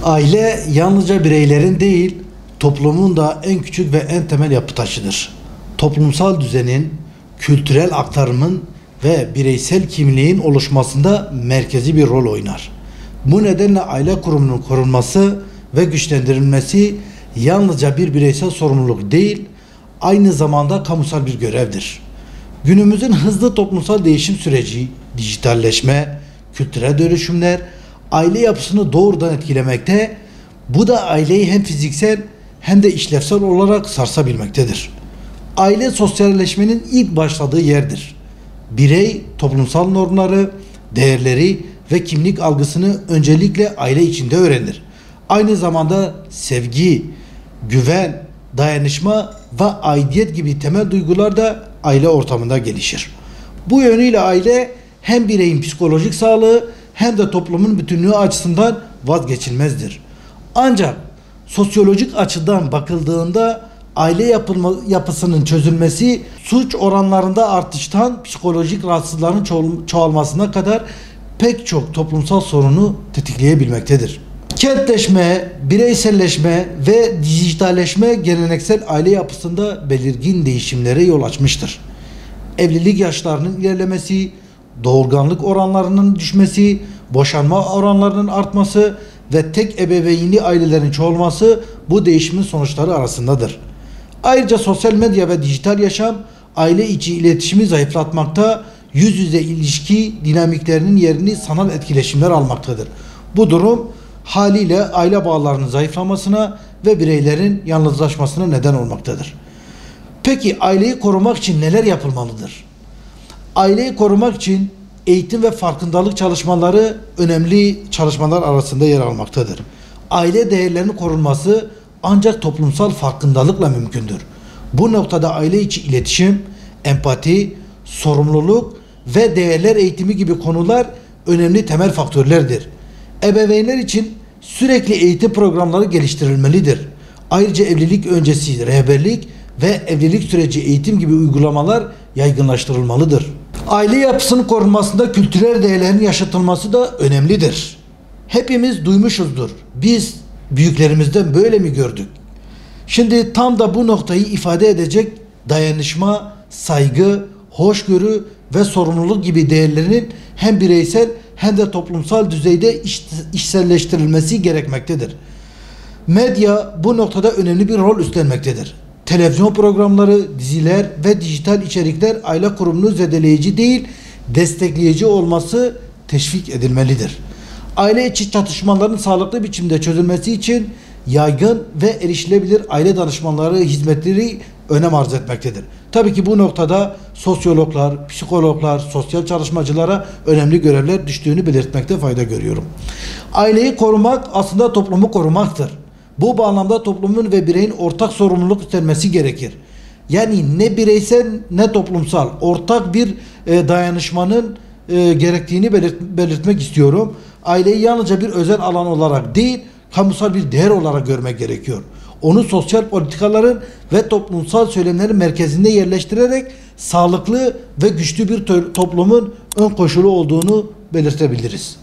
Aile yalnızca bireylerin değil, toplumun da en küçük ve en temel yapı taşıdır. Toplumsal düzenin, kültürel aktarımın ve bireysel kimliğin oluşmasında merkezi bir rol oynar. Bu nedenle aile kurumunun korunması ve güçlendirilmesi yalnızca bir bireysel sorumluluk değil, aynı zamanda kamusal bir görevdir. Günümüzün hızlı toplumsal değişim süreci, dijitalleşme, kültürel dönüşümler, aile yapısını doğrudan etkilemekte, bu da aileyi hem fiziksel hem de işlevsel olarak sarsabilmektedir. Aile sosyalleşmenin ilk başladığı yerdir. Birey toplumsal normları, değerleri ve kimlik algısını öncelikle aile içinde öğrenir. Aynı zamanda sevgi, güven, dayanışma ve aidiyet gibi temel duygular da aile ortamında gelişir. Bu yönüyle aile hem bireyin psikolojik sağlığı hem de toplumun bütünlüğü açısından vazgeçilmezdir. Ancak sosyolojik açıdan bakıldığında aile yapısının çözülmesi suç oranlarında artıştan psikolojik rahatsızlıkların çoğalmasına kadar pek çok toplumsal sorunu tetikleyebilmektedir. Kentleşme, bireyselleşme ve dijitalleşme geleneksel aile yapısında belirgin değişimlere yol açmıştır. Evlilik yaşlarının ilerlemesi, doğurganlık oranlarının düşmesi, boşanma oranlarının artması ve tek ebeveynli ailelerin çoğalması bu değişimin sonuçları arasındadır. Ayrıca sosyal medya ve dijital yaşam aile içi iletişimi zayıflatmakta, yüz yüze ilişki dinamiklerinin yerini sanal etkileşimler almaktadır. Bu durum haliyle aile bağlarının zayıflamasına ve bireylerin yalnızlaşmasına neden olmaktadır. Peki aileyi korumak için neler yapılmalıdır? Aileyi korumak için eğitim ve farkındalık çalışmaları önemli çalışmalar arasında yer almaktadır. Aile değerlerinin korunması ancak toplumsal farkındalıkla mümkündür. Bu noktada aile içi iletişim, empati, sorumluluk ve değerler eğitimi gibi konular önemli temel faktörlerdir. Ebeveynler için sürekli eğitim programları geliştirilmelidir. Ayrıca evlilik öncesi rehberlik ve evlilik süreci eğitim gibi uygulamalar yaygınlaştırılmalıdır. Aile yapısının korunmasında kültürel değerlerin yaşatılması da önemlidir. Hepimiz duymuşuzdur. Biz büyüklerimizden böyle mi gördük? Şimdi tam da bu noktayı ifade edecek dayanışma, saygı, hoşgörü ve sorumluluk gibi değerlerin hem bireysel hem de toplumsal düzeyde içselleştirilmesi gerekmektedir. Medya bu noktada önemli bir rol üstlenmektedir. Televizyon programları, diziler ve dijital içerikler aile kurumunu zedeleyici değil, destekleyici olması teşvik edilmelidir. Aile içi çatışmaların sağlıklı biçimde çözülmesi için yaygın ve erişilebilir aile danışmanları hizmetleri önem arz etmektedir. Tabii ki bu noktada sosyologlar, psikologlar, sosyal çalışmacılara önemli görevler düştüğünü belirtmekte fayda görüyorum. Aileyi korumak aslında toplumu korumaktır. Bu bağlamda toplumun ve bireyin ortak sorumluluk üstlenmesi gerekir. Yani ne bireysel ne toplumsal ortak bir dayanışmanın gerektiğini belirtmek istiyorum. Aileyi yalnızca bir özel alan olarak değil, kamusal bir değer olarak görmek gerekiyor. Onu sosyal politikaların ve toplumsal söylemlerin merkezinde yerleştirerek sağlıklı ve güçlü bir toplumun ön koşulu olduğunu belirtebiliriz.